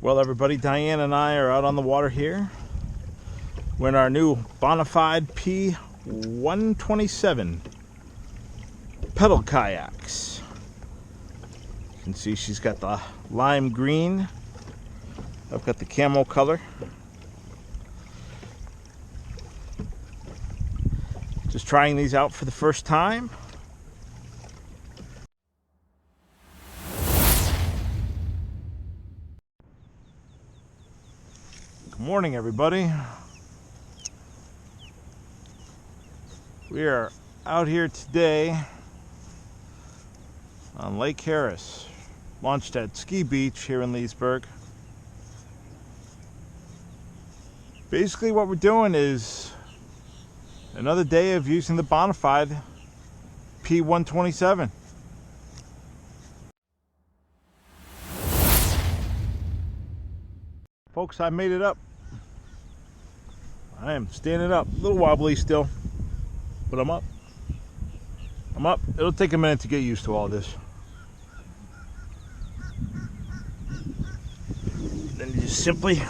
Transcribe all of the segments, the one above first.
Well, everybody, Diane and I are out on the water here. We're in our new Bonafide P127 pedal kayaks. You can see she's got the lime green. I've got the camo color. Just trying these out for the first time. Good morning, everybody. We are out here today on Lake Harris, launched at Ski Beach here in Leesburg. Basically what we're doing is another day of using the Bonafide P127. Folks, I made it up. I am standing up, a little wobbly still, but I'm up. I'm up. It'll take a minute to get used to all this. Then you just simply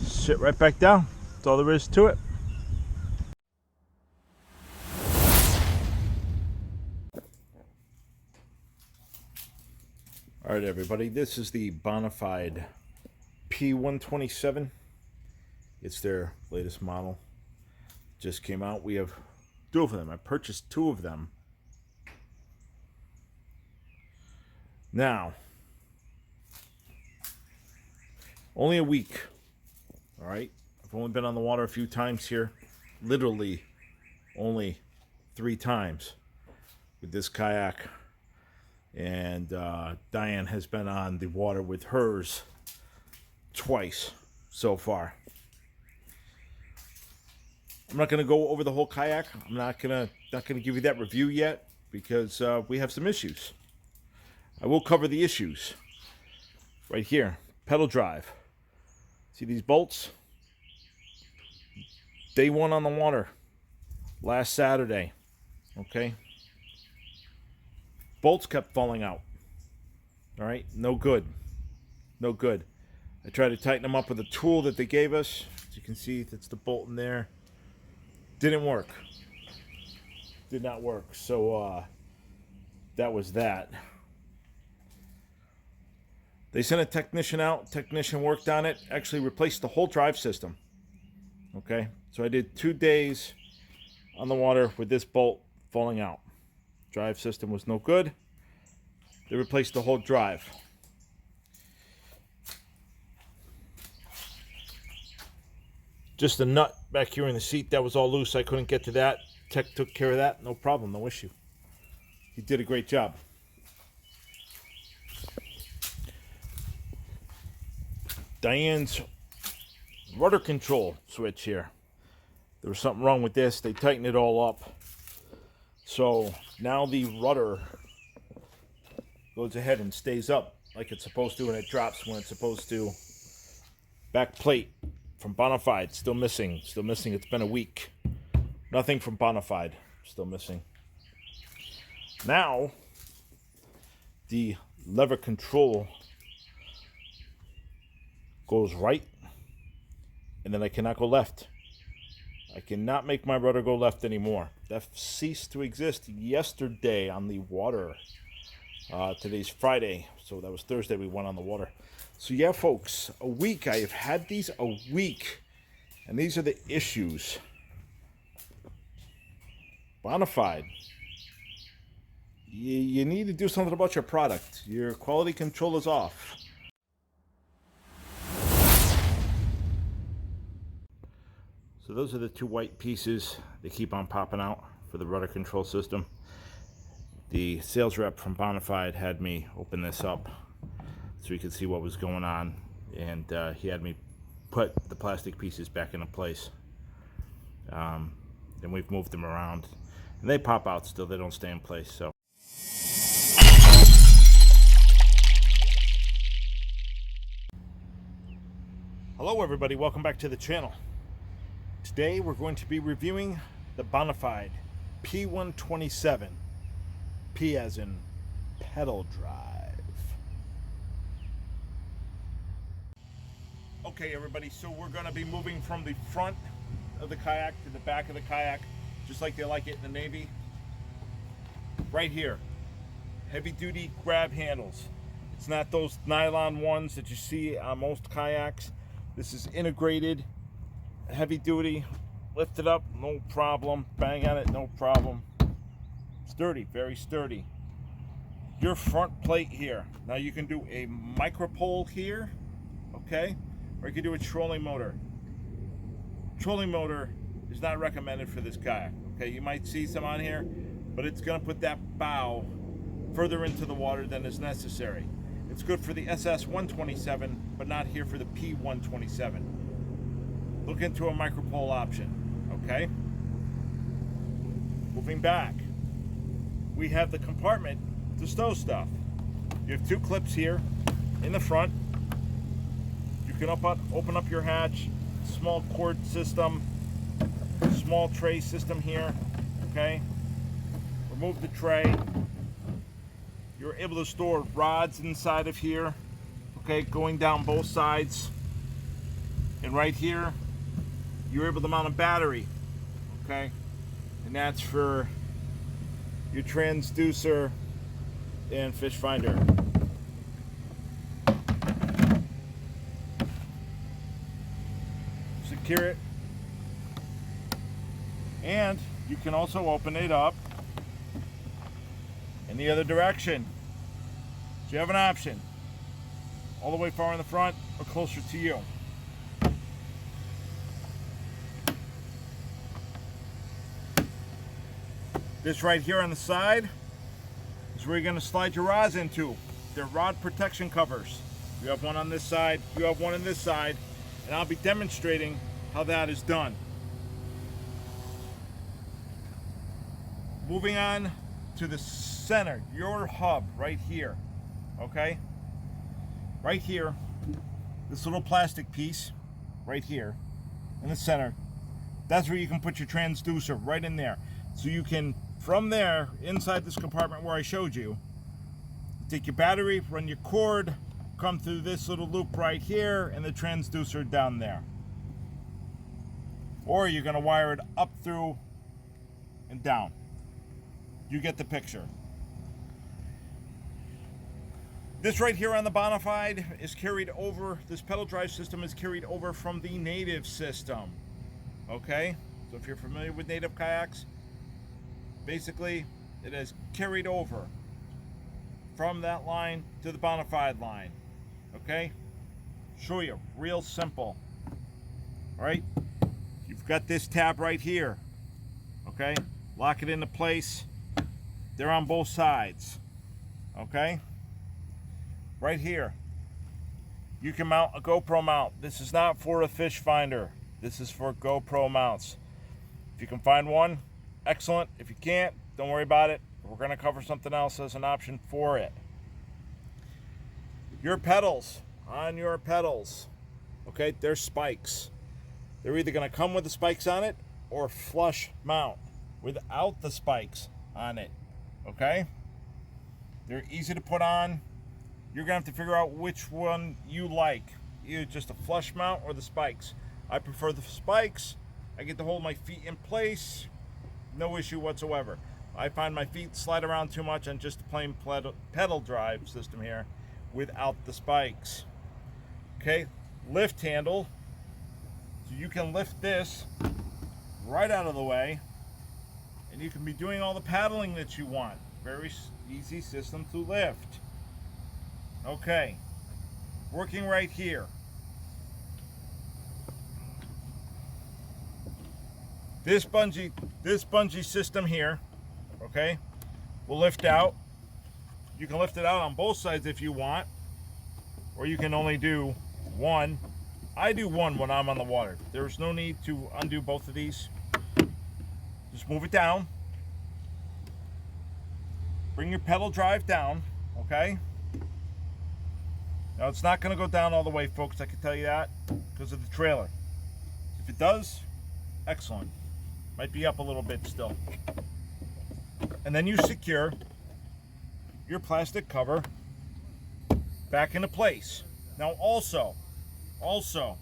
sit right back down. That's all there is to it. All right, everybody, this is the Bonafide P127. It's their latest model. Just came out. We have two of them. I purchased two of them. Now, only a week. All right. I've only been on the water a few times here. Literally only 3 times with this kayak. And Diane has been on the water with hers twice so far. I'm not going to go over the whole kayak. I'm not going to give you that review yet because we have some issues. I will cover the issues right here. Pedal drive. See these bolts? Day 1 on the water. Last Saturday. Okay. Bolts kept falling out. All right. No good. No good. I tried to tighten them up with a tool that they gave us. As you can see, that's the bolt in there. Didn't work. Did not work. So that was that. They sent a technician out. Technician worked on it. Actually replaced the whole drive system. Okay. So I did 2 days on the water with this bolt falling out. Drive system was no good. They replaced the whole drive. Just a nut back here in the seat, that was all loose. I couldn't get to that. Tech took care of that. No problem, no issue. He did a great job. Diane's rudder control switch here. There was something wrong with this. They tightened it all up. So now the rudder goes ahead and stays up like it's supposed to, and it drops when it's supposed to. Back plate from Bonafide, still missing. Still missing. It's been a week. Nothing from Bonafide. Still missing. Now, the lever control goes right, and then I cannot go left. I cannot make my rudder go left anymore. That ceased to exist yesterday on the water. Today's Friday, so that was Thursday we went on the water. So yeah, folks, a week. I have had these a week, and these are the issues. Bonafide, you need to do something about your product. Your quality control is off. So those are the 2 white pieces. They keep on popping out for the rudder control system. The sales rep from Bonafide had me open this up so we could see what was going on, and he had me put the plastic pieces back into place. Then we've moved them around, and they pop out still. They don't stay in place. So hello, everybody. Welcome back to the channel. Today we're going to be reviewing the Bonafide P127. P as in pedal drive. Okay, everybody, so we're going to be moving from the front of the kayak to the back of the kayak, just like they like it in the Navy. Right here, heavy duty grab handles. It's not those nylon ones that you see on most kayaks. This is integrated, heavy duty, lift it up, no problem. Bang on it, no problem. Sturdy, very sturdy. Your front plate here. Now you can do a micro pole here, okay? Or you can do a trolling motor. Trolling motor is not recommended for this kayak, okay? You might see some on here, but it's gonna put that bow further into the water than is necessary. It's good for the SS127, but not here for the P127. Look into a micro pole option, okay? Moving back, we have the compartment to stow stuff. You have two clips here in the front. You can open up your hatch, small cord system, small tray system here, okay? Remove the tray. You're able to store rods inside of here, okay, going down both sides. And right here, you're able to mount a battery, okay? And that's for your transducer and fish finder. Secure it. And you can also open it up in the other direction. So you have an option. All the way far in the front or closer to you. This right here on the side is where you're going to slide your rods into. They're rod protection covers. You have one on this side, you have one on this side, and I'll be demonstrating how that is done. Moving on to the center, your hub right here, okay? Right here, this little plastic piece right here in the center, that's where you can put your transducer right in there. So you can, from there, inside this compartment where I showed you, take your battery, run your cord, come through this little loop right here, and the transducer down there. Or you're gonna wire it up through and down. You get the picture. This right here on the Bonafide is carried over, this pedal drive system is carried over from the native system. Okay? So if you're familiar with native kayaks, basically it is carried over from that line to the Bonafide line. Okay? Show you, real simple. Alright? You've got this tab right here. Okay? Lock it into place. They're on both sides. Okay? Right here, you can mount a GoPro mount. This is not for a fish finder. This is for GoPro mounts. If you can find one, excellent. If you can't, don't worry about it. We're going to cover something else as an option for it. Your pedals, on your pedals, okay, they're spikes. They're either going to come with the spikes on it or flush mount without the spikes on it, okay? They're easy to put on. You're gonna have to figure out which one you like, either just a flush mount or the spikes. I prefer the spikes. I get to hold my feet in place, no issue whatsoever. I find my feet slide around too much on just a plain pedal drive system here without the spikes. Okay, lift handle. So you can lift this right out of the way and you can be doing all the paddling that you want. Very easy system to lift. Okay, working right here. This bungee system here, okay, will lift out. You can lift it out on both sides if you want, or you can only do one. I do one when I'm on the water. There's no need to undo both of these. Just move it down. Bring your pedal drive down, okay? Now it's not going to go down all the way, folks, I can tell you that, because of the trailer. If it does, excellent. Might be up a little bit still. And then you secure your plastic cover back into place. Now also Also,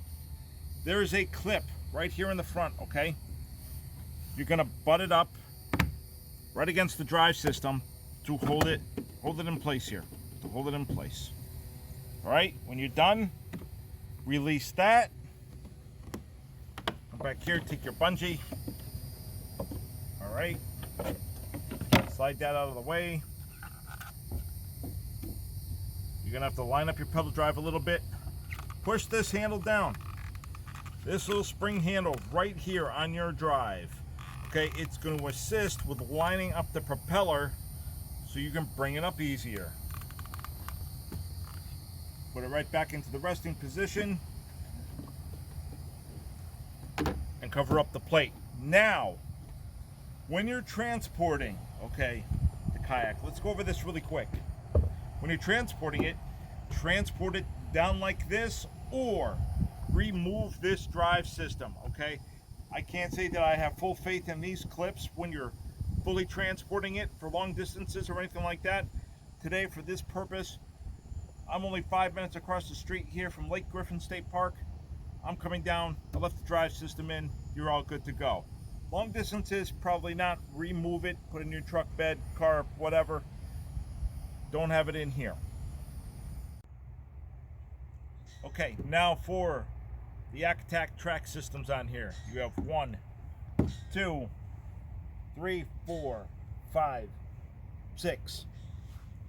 there is a clip right here in the front, okay? You're gonna butt it up right against the drive system to hold it in place here, to hold it in place. All right, when you're done, release that. Come back here, take your bungee. All right, slide that out of the way. You're gonna have to line up your pedal drive a little bit. Push this handle down. This little spring handle right here on your drive. Okay, it's going to assist with lining up the propeller so you can bring it up easier. Put it right back into the resting position and cover up the plate. Now, when you're transporting, okay, the kayak, let's go over this really quick. When you're transporting it, transport it down like this or remove this drive system, okay? I can't say that I have full faith in these clips when you're fully transporting it for long distances or anything like that. Today, for this purpose, I'm only 5 minutes across the street here from Lake Griffin State Park. I'm coming down, I left the drive system in, you're all good to go. Long distances, probably not. Remove it, put it in your truck bed, car, whatever. Don't have it in here. Okay, now for the Kayak track systems on here. You have 1, 2, 3, 4, 5, 6.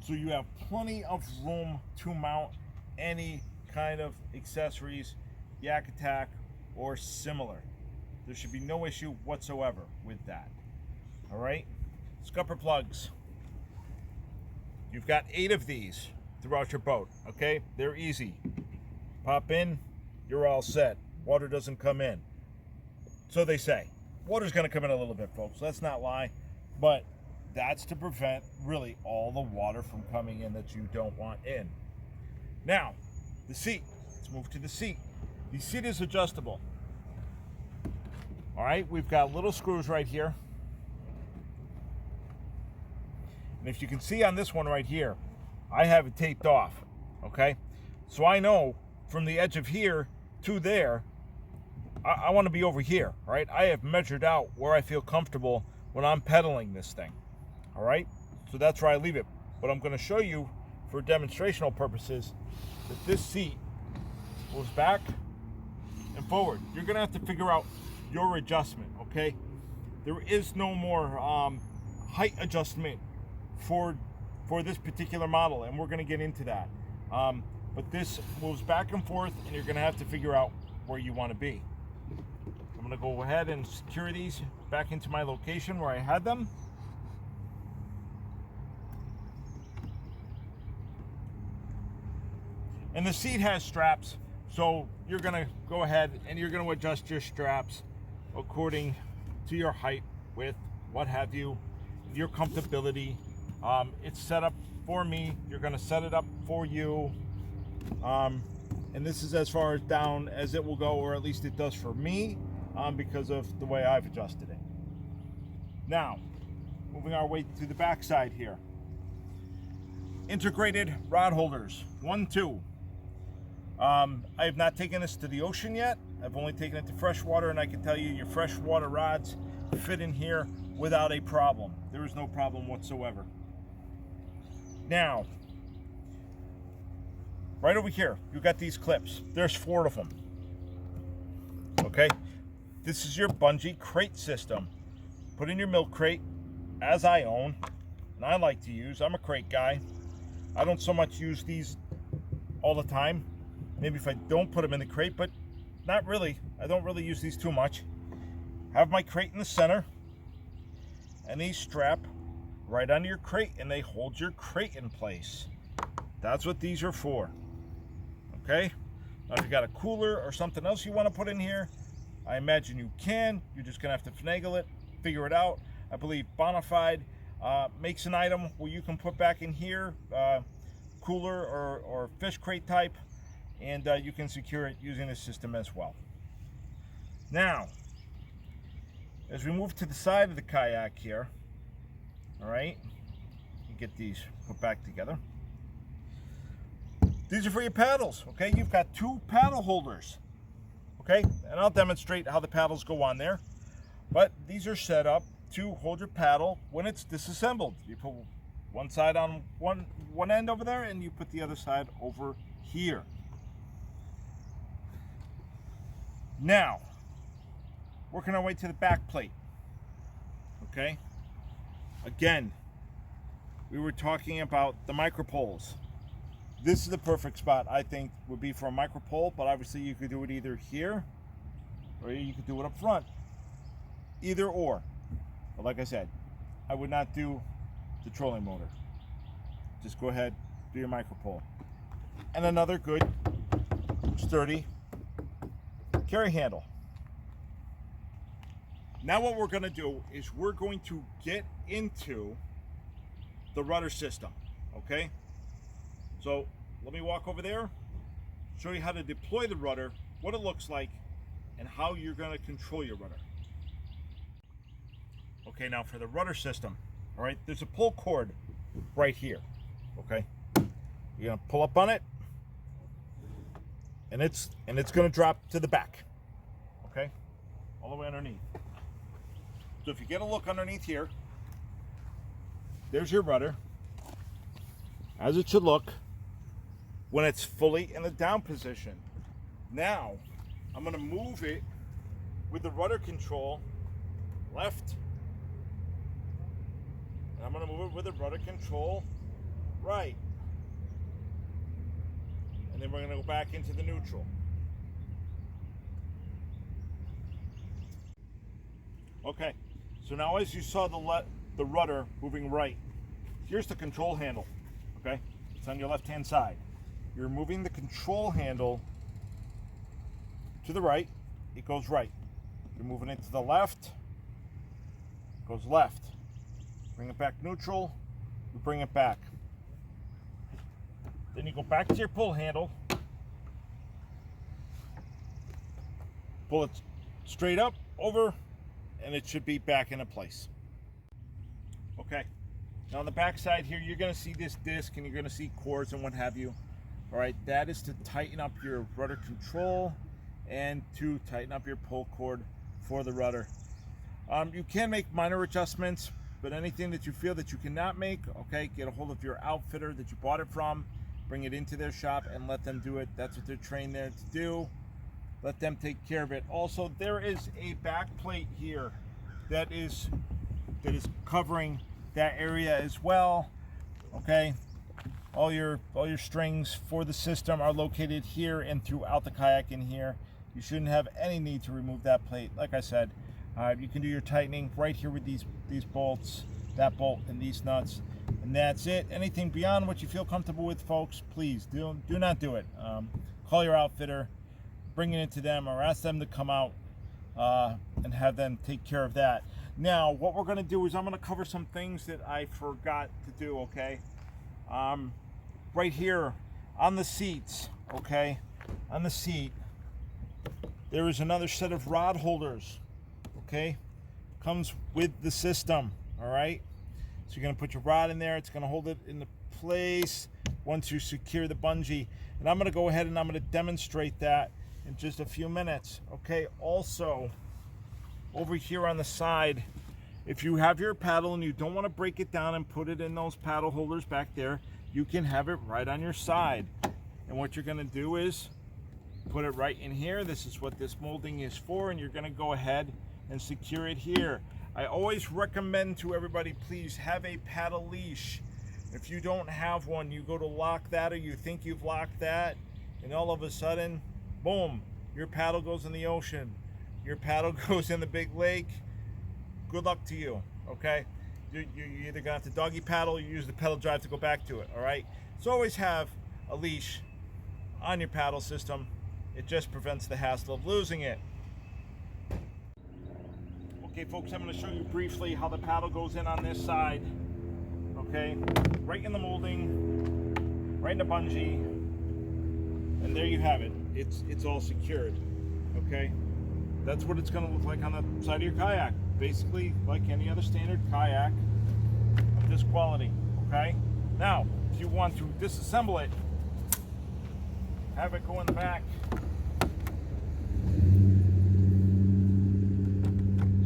So you have plenty of room to mount any kind of accessories, Kayak or similar. There should be no issue whatsoever with that. All right, scupper plugs. You've got 8 of these throughout your boat. Okay, they're easy. Pop in, you're all set. Water doesn't come in. So they say. Water's going to come in a little bit, folks. Let's not lie. But that's to prevent really all the water from coming in that you don't want in. Now, the seat. Let's move to the seat. The seat is adjustable. All right, we've got little screws right here. And if you can see on this one right here, I have it taped off. Okay? So I know from the edge of here to there, I want to be over here, all right? I have measured out where I feel comfortable when I'm pedaling this thing, all right? So that's where I leave it. But I'm going to show you, for demonstrational purposes, that this seat goes back and forward. You're going to have to figure out your adjustment, okay? There is no more height adjustment for this particular model, and we're going to get into that. But this moves back and forth, and you're going to have to figure out where you want to be. I'm going to go ahead and secure these back into my location where I had them. And the seat has straps, so you're going to go ahead and you're going to adjust your straps according to your height, width, what have you, your comfortability. It's set up for me. You're going to set it up for you. And this is as far down as it will go, or at least it does for me, because of the way I've adjusted it. Now, moving our way to the back side here. Integrated rod holders, 1, 2. I have not taken this to the ocean yet. I've only taken it to freshwater, and I can tell you your freshwater rods fit in here without a problem. There is no problem whatsoever. Now, right over here, you got these clips. There's 4 of them. Okay, this is your bungee crate system. Put in your milk crate, as I own, and I like to use. I'm a crate guy. I don't so much use these all the time. Maybe if I don't put them in the crate, but not really. I don't really use these too much. Have my crate in the center, and these strap right onto your crate, and they hold your crate in place. That's what these are for. Okay, now if you got a cooler or something else you want to put in here, I imagine you can. You're just gonna have to finagle it, figure it out. I believe Bonafide makes an item where you can put back in here cooler or fish crate type, and you can secure it using this system as well. Now, as we move to the side of the kayak here, all right, get these put back together. These are for your paddles, okay? You've got 2 paddle holders, okay? And I'll demonstrate how the paddles go on there. But these are set up to hold your paddle when it's disassembled. You put one side on one end over there, and you put the other side over here. Now, working our way to the back plate, okay? Again, we were talking about the micro poles. This is the perfect spot, I think, would be for a micro pole, but obviously you could do it either here or you could do it up front. Either or. But like I said, I would not do the trolling motor. Just go ahead, do your micro pole. And another good, sturdy carry handle. Now what we're going to do is we're going to get into the rudder system, okay? So let me walk over there, show you how to deploy the rudder, what it looks like, and how you're going to control your rudder. Okay, now for the rudder system, all right, there's a pull cord right here, okay? You're going to pull up on it, and it's going to drop to the back, okay? All the way underneath. So if you get a look underneath here, there's your rudder, as it should look when it's fully in the down position. Now, I'm going to move it with the rudder control left, and I'm going to move it with the rudder control right. And then we're going to go back into the neutral. Okay, so now as you saw the rudder moving right, here's the control handle, okay? It's on your left-hand side. You're moving the control handle to the right, it goes right. You're moving it to the left, it goes left. Bring it back neutral, you bring it back. Then you go back to your pull handle, pull it straight up, over, and it should be back into place. Okay, now on the back side here, you're going to see this disc and you're going to see cords and what have you. All right, that is to tighten up your rudder control and to tighten up your pull cord for the rudder. You can make minor adjustments, but anything that you feel that you cannot make, okay, get a hold of your outfitter that you bought it from, bring it into their shop and let them do it. That's what they're trained there to do. Let them take care of it. Also, there is a back plate here that is covering that area as well. Okay, all your strings for the system are located here and throughout the kayak in here. You shouldn't have any need to remove that plate. Like I said, you can do your tightening right here with these bolts, that bolt and these nuts, and that's it. Anything beyond what you feel comfortable with, folks, please do not do it. Call your outfitter, bring it into them, or ask them to come out and have them take care of that. Now, what we're going to do is I'm going to cover some things that I forgot to do, okay? Right here on the seats, okay? On the seat, there is another set of rod holders, okay? Comes with the system, all right? So you're going to put your rod in there. It's going to hold it into place once you secure the bungee. And I'm going to go ahead and I'm going to demonstrate that in just a few minutes, okay? Also, over here on the side, if you have your paddle and you don't want to break it down and put it in those paddle holders back there, you can have it right on your side. And what you're going to do is put it right in here. This is what this molding is for, and you're going to go ahead and secure it here. I always recommend to everybody, please have a paddle leash. If you don't have one, you go to lock that or you think you've locked that, and all of a sudden, boom, your paddle goes in the ocean. Your paddle goes in the big lake. Good luck to you, okay? You're either gonna have to doggy paddle or you use the pedal drive to go back to it, all right? So always have a leash on your paddle system. It just prevents the hassle of losing it. Okay, folks, I'm gonna show you briefly how the paddle goes in on this side, okay? Right in the molding, right in the bungee, and there you have it. It's all secured, okay? That's what it's going to look like on the side of your kayak. Basically, like any other standard kayak of this quality, okay? Now, if you want to disassemble it, have it go in the back.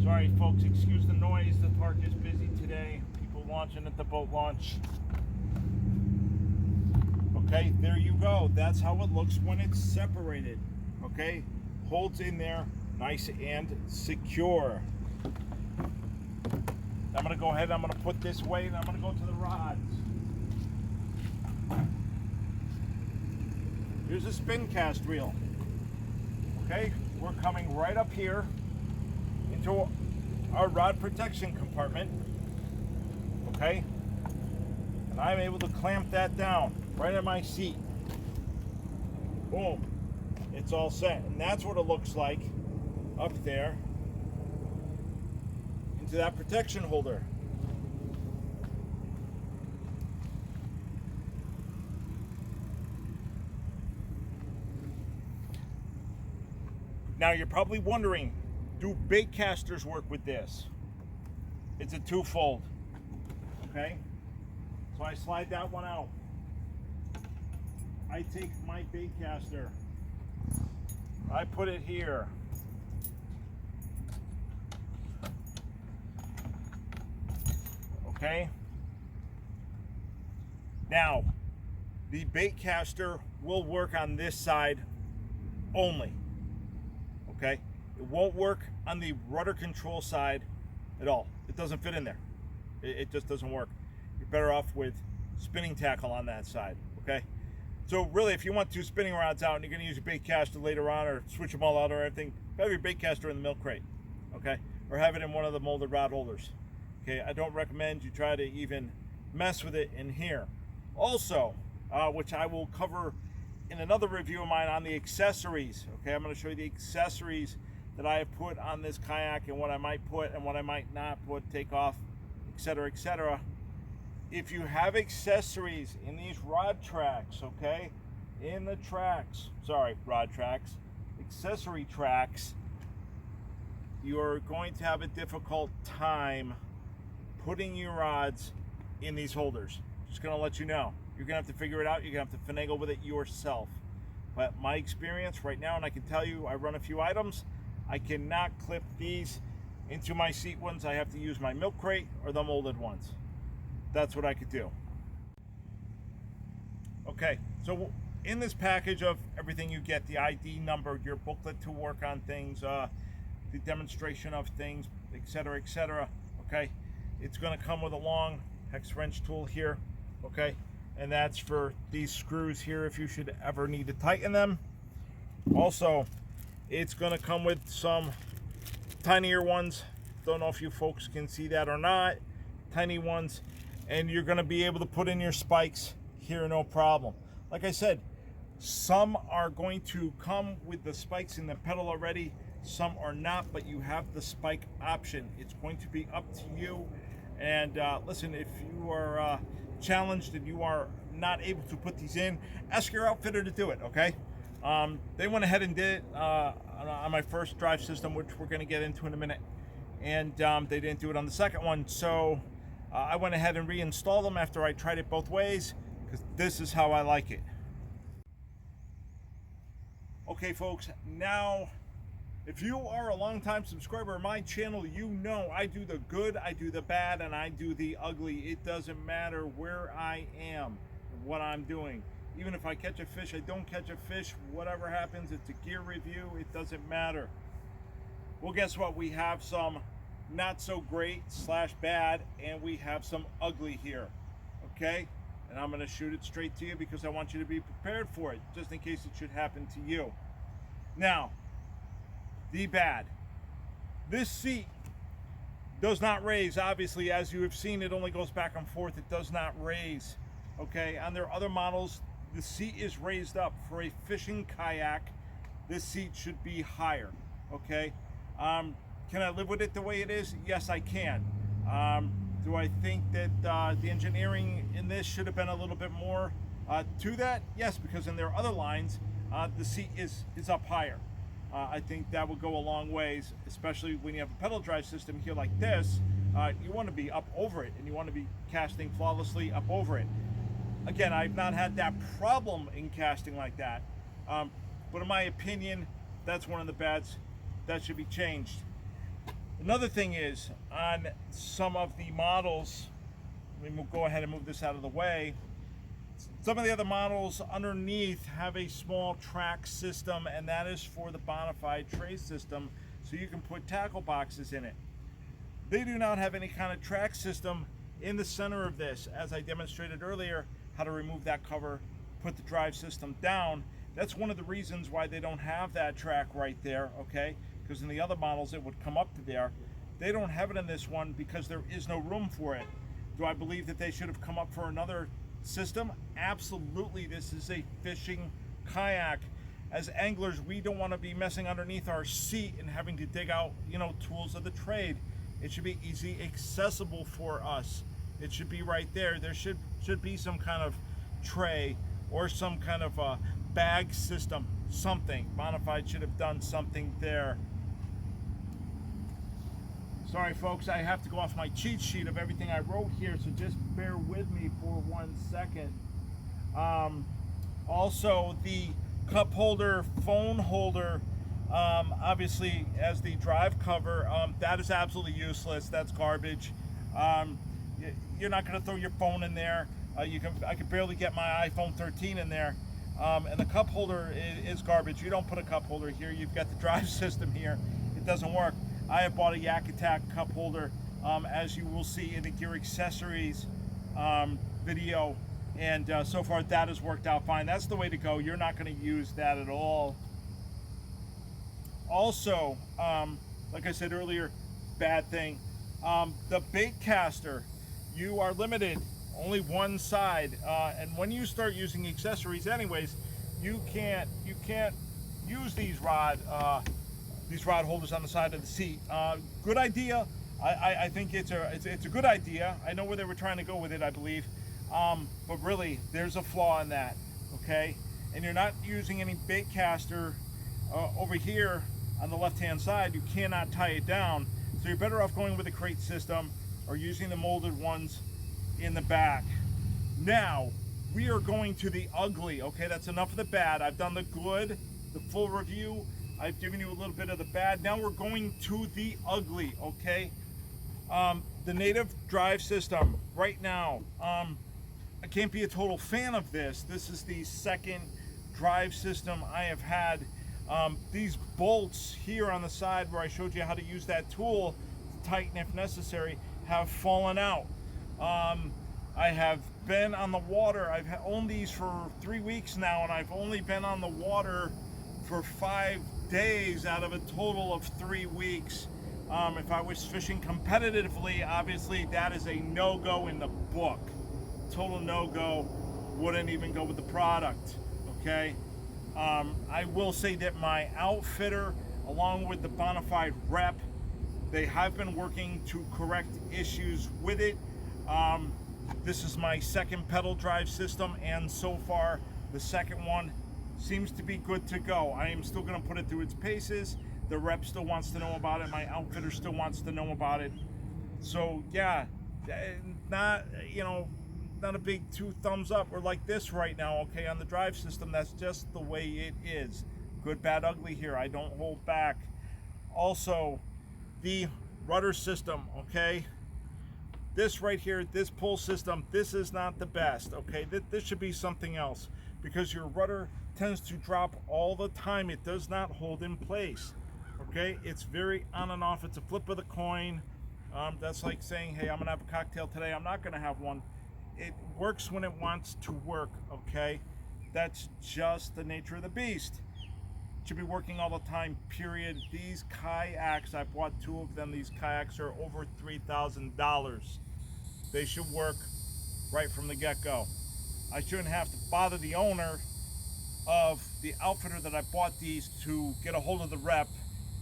Sorry folks, excuse the noise, the park is busy today. People launching at the boat launch. Okay, there you go. That's how it looks when it's separated. Okay, holds in there nice and secure. I'm going to go ahead, I'm going to put this away, and I'm going to go to the rods. Here's a spin cast reel. Okay, we're coming right up here into our rod protection compartment. Okay, and I'm able to clamp that down right on my seat. Boom, it's all set. And that's what it looks like up there into that protection holder. Now you're probably wondering, do bait casters work with this? It's a twofold. Okay, so I slide that one out. I take my bait caster, I put it here. Okay, now the bait caster will work on this side only. Okay, it won't work on the rudder control side at all. It doesn't fit in there. It just doesn't work. You're better off with spinning tackle on that side. Okay, so really, if you want two spinning rods out and you're going to use your bait caster later on, or switch them all out or everything, have your bait caster in the milk crate. Okay, or have it in one of the molded rod holders. Okay, I don't recommend you try to even mess with it in here. Also, which I will cover in another review of mine on the accessories. Okay, I'm going to show you the accessories that I have put on this kayak and what I might put and what I might not put, take off, etc., etc. If you have accessories in these rod tracks, okay, in the tracks, sorry, rod tracks, accessory tracks, you are going to have a difficult time putting your rods in these holders. Just going to let you know. You're going to have to figure it out. You're going to have to finagle with it yourself. But my experience right now, and I can tell you, I run a few items, I cannot clip these into my seat ones. I have to use my milk crate or the molded ones. That's what I could do. Okay, so in this package of everything you get, the ID number, your booklet to work on things, the demonstration of things, etc., etc. Okay, it's going to come with a long hex wrench tool here. Okay, and that's for these screws here if you should ever need to tighten them. Also, it's going to come with some tinier ones. Don't know if you folks can see that or not. Tiny ones, and you're going to be able to put in your spikes here, no problem. Like I said, some are going to come with the spikes in the pedal already, some are not, but you have the spike option. It's going to be up to you. And listen, if you are challenged and you are not able to put these in, ask your outfitter to do it. Okay, they went ahead and did it on my first drive system, which we're going to get into in a minute, and they didn't do it on the second one. So I went ahead and reinstalled them after I tried it both ways, because this is how I like it. Okay folks, now if you are a longtime subscriber of my channel, you know I do the good, I do the bad, and I do the ugly. It doesn't matter where I am, what I'm doing. Even if I catch a fish, I don't catch a fish, whatever happens, it's a gear review, it doesn't matter. Well, guess what? We have some not so great / bad, and we have some ugly here, okay? And I'm gonna shoot it straight to you because I want you to be prepared for it, just in case it should happen to you. Now, the bad. This seat does not raise. Obviously, as you have seen, it only goes back and forth. It does not raise. Okay, on their other models, the seat is raised up. For a fishing kayak, this seat should be higher. Okay, can I live with it the way it is? Yes, I can. Do I think that the engineering in this should have been a little bit more to that? Yes, because in their other lines, the seat is up higher. I think that would go a long ways, especially when you have a pedal drive system here like this. You want to be up over it, and you want to be casting flawlessly up over it. Again, I've not had that problem in casting like that, But in my opinion, that's one of the bads that should be changed. Another thing is, on some of the models, we'll go ahead and move this out of the way. Some of the other models underneath have a small track system, and that is for the Bonafide tray system, so you can put tackle boxes in it. They do not have any kind of track system in the center of this, as I demonstrated earlier, how to remove that cover, put the drive system down. That's one of the reasons why they don't have that track right there, okay? Because in the other models it would come up to there. They don't have it in this one because there is no room for it. Do I believe that they should have come up for another system? Absolutely. This is a fishing kayak. As anglers, we don't want to be messing underneath our seat and having to dig out, tools of the trade. It should be easy accessible for us. It should be right there. There should be some kind of tray or some kind of a bag system, something. Bonafide should have done something there. Sorry folks, I have to go off my cheat sheet of everything I wrote here, so just bear with me for 1 second. Also, the cup holder, phone holder, obviously as the drive cover, that is absolutely useless. That's garbage. You're not going to throw your phone in there. I could barely get my iPhone 13 in there. And the cup holder is garbage. You don't put a cup holder here. You've got the drive system here. It doesn't work. I have bought a Yak Attack cup holder, as you will see in the gear accessories video, and so far that has worked out fine. That's the way to go. You're not going to use that at all. Also, like I said earlier, bad thing, the bait caster, you are limited, only one side, and when you start using accessories anyways, you can't use these rod holders on the side of the seat. Good idea. I think it's a good idea. I know where they were trying to go with it, I believe, but really there's a flaw in that, okay? And you're not using any bait caster over here on the left hand side. You cannot tie it down, so you're better off going with a crate system or using the molded ones in the back. Now we are going to the ugly. Okay, that's enough of the bad. I've done the good, the full review. I've given you a little bit of the bad. Now we're going to the ugly, okay? The native drive system right now, I can't be a total fan of this. This is the second drive system I have had. These bolts here on the side where I showed you how to use that tool to tighten if necessary have fallen out. I have been on the water. I've owned these for 3 weeks now, and I've only been on the water for 5 days out of a total of 3 weeks. If I was fishing competitively, obviously that is a no-go in the book. Total no-go. Wouldn't even go with the product, okay? I will say that my outfitter, along with the Bonafide rep, they have been working to correct issues with it. This is my second pedal drive system, and so far the second one seems to be good to go. I am still going to put it through its paces. The rep still wants to know about it. My outfitter still wants to know about it. So yeah, not a big 2 thumbs up or like this right now, okay, on the drive system. That's just the way it is. Good, bad, ugly here. I don't hold back. Also, the rudder system, okay? This right here, this pull system, this is not the best, okay? This should be something else, because your rudder tends to drop all the time. It does not hold in place, okay? It's very on and off. It's a flip of the coin. That's like saying, hey, I'm gonna have a cocktail today. I'm not gonna have one. It works when it wants to work, okay? That's just the nature of the beast. It should be working all the time, period. These kayaks, I bought 2 of them. These kayaks are over $3,000. They should work right from the get-go. I shouldn't have to bother the owner of the outfitter that I bought these to get a hold of the rep,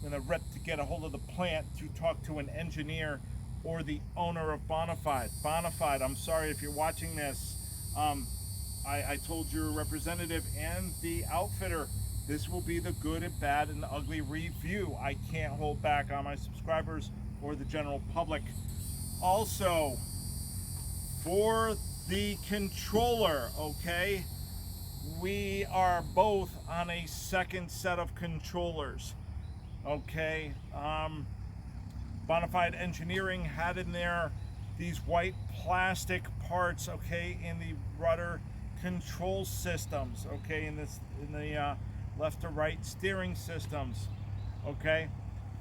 and the rep to get a hold of the plant to talk to an engineer or the owner of Bonafide. Bonafide, I'm sorry if you're watching this. I told your representative and the outfitter this will be the good and bad and the ugly review. I can't hold back on my subscribers or the general public. Also, for the controller, okay, we are both on a second set of controllers. Okay, Bonafide Engineering had in there these white plastic parts, okay, in the rudder control systems, okay, in the left to right steering systems, okay.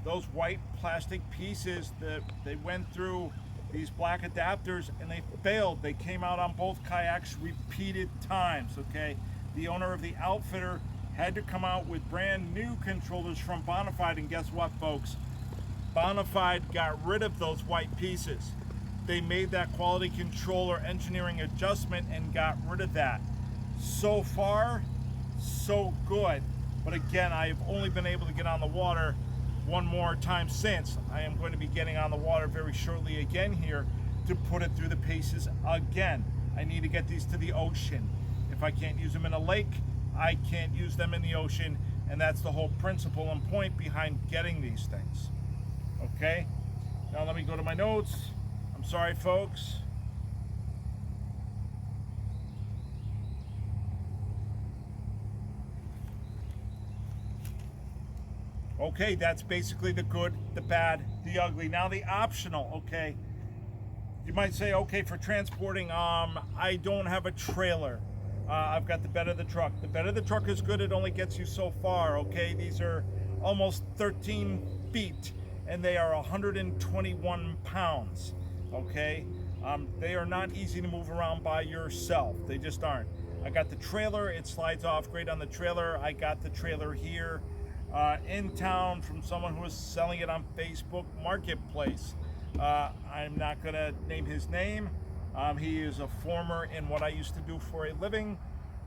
Those white plastic pieces that they went through these black adapters and they failed. They came out on both kayaks repeated times, okay. The owner of the outfitter had to come out with brand new controllers from Bonafide, and guess what, folks? Bonafide got rid of those white pieces. They made that quality controller engineering adjustment and got rid of that. So far, so good. But again, I've only been able to get on the water one more time since. I am going to be getting on the water very shortly again here to put it through the paces again. I need to get these to the ocean. If I can't use them in a lake, I can't use them in the ocean, and that's the whole principle and point behind getting these things. Okay, now let me go to my notes. I'm sorry, folks. Okay, that's basically the good, the bad, the ugly. Now the optional, okay. You might say, okay, for transporting, I don't have a trailer. I've got the bed of the truck. The bed of the truck is good, it only gets you so far, okay? These are almost 13 feet, and they are 121 pounds, okay? They are not easy to move around by yourself. They just aren't. I got the trailer, it slides off great on the trailer. I got the trailer here in town from someone who was selling it on Facebook Marketplace. I'm not gonna name his name. He is a former in what I used to do for a living.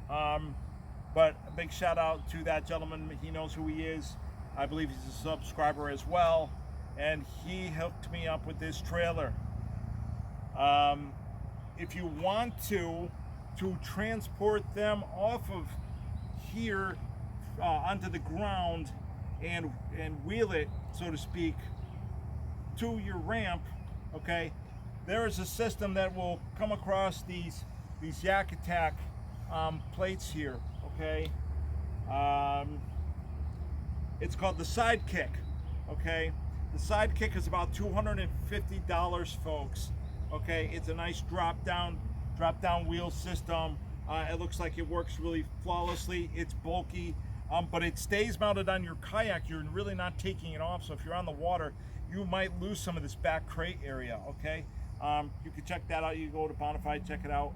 But a big shout out to that gentleman. He knows who he is. I believe he's a subscriber as well. And he hooked me up with this trailer. If you want to transport them off of here onto the ground and wheel it, so to speak, to your ramp, okay, there is a system that will come across these Yak Attack plates here, okay. It's called the Sidekick, okay. The Sidekick is about $250, folks, okay. It's a nice drop down wheel system. It looks like it works really flawlessly. It's bulky, but it stays mounted on your kayak. You're really not taking it off, so if you're on the water, you might lose some of this back crate area, okay. You can check that out. You can go to Bonafide, check it out.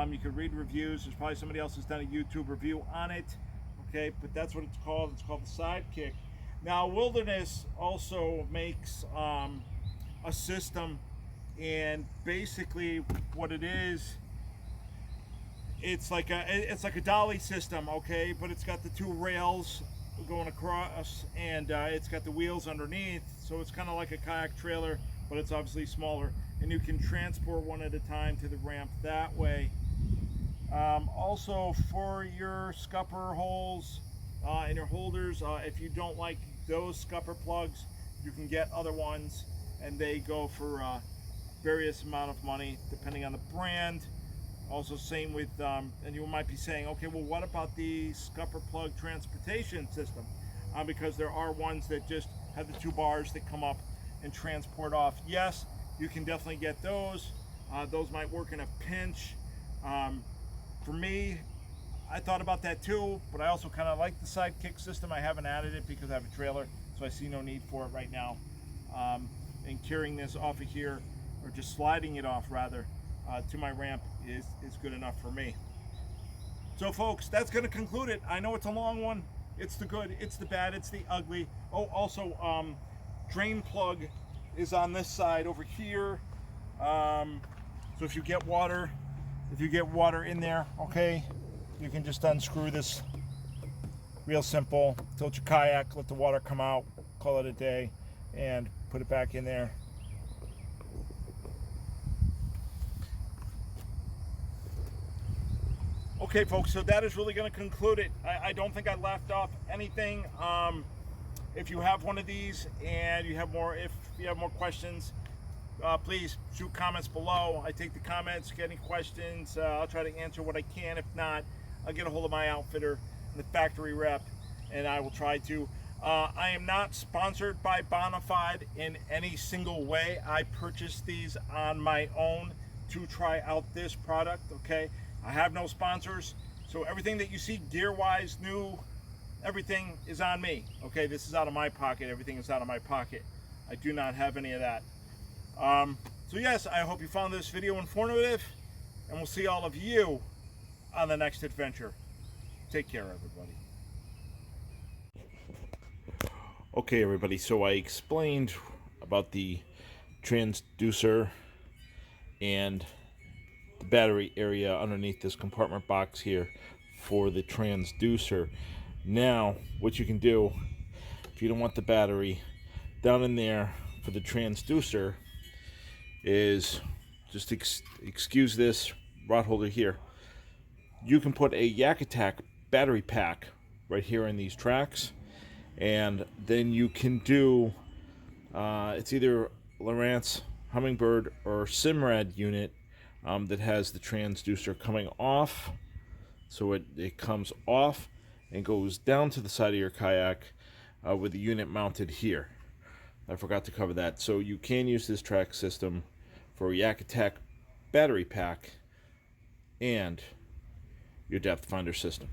You can read reviews. There's probably somebody else who's done a YouTube review on it, okay, but that's what it's called. It's called the Sidekick. Now, Wilderness also makes a system, and basically what it is, it's like a dolly system, okay, but it's got the two rails going across, and it's got the wheels underneath, so it's kind of like a kayak trailer, but it's obviously smaller, and you can transport one at a time to the ramp that way. Also, for your scupper holes and your holders, if you don't like those scupper plugs, you can get other ones, and they go for various amount of money depending on the brand. Also, same with, and you might be saying, okay, well, what about the scupper plug transportation system? Because there are ones that just have the two bars that come up and transport off. Yes, you can definitely get those. Those might work in a pinch. For me, I thought about that too, but I also kind of like the Sidekick system. I haven't added it because I have a trailer, so I see no need for it right now. And carrying this off of here, or just sliding it off rather, to my ramp is good enough for me. So folks, that's going to conclude it. I know it's a long one. It's the good, it's the bad, it's the ugly. Oh, also, drain plug is on this side over here. So if you get water in there, okay, you can just unscrew this. Real simple. Tilt your kayak, let the water come out, call it a day, and put it back in there. Okay, folks, so that is really going to conclude it. I don't think I left off anything. If you have one of these and you have more, if you have more questions, please shoot comments below. I take the comments, get any questions. I'll try to answer what I can. If not, I'll get a hold of my outfitter and the factory rep, and I will try to. I am not sponsored by Bonafide in any single way. I purchased these on my own to try out this product, okay? I have no sponsors, so everything that you see gear-wise, new, everything is on me, okay? This is out of my pocket. Everything is out of my pocket. I do not have any of that. So yes, I hope you found this video informative, and we'll see all of you on the next adventure. Take care, everybody. Okay, everybody, so I explained about the transducer and the battery area underneath this compartment box here for the transducer. Now, what you can do, if you don't want the battery, down in there for the transducer is, just excuse this rod holder here, you can put a Yak Attack battery pack right here in these tracks, and then you can do it's either Lowrance Humminbird or Simrad unit that has the transducer coming off, so it comes off and goes down to the side of your kayak with the unit mounted here. I forgot to cover that. So you can use this track system for a Yak Attack battery pack and your depth finder system.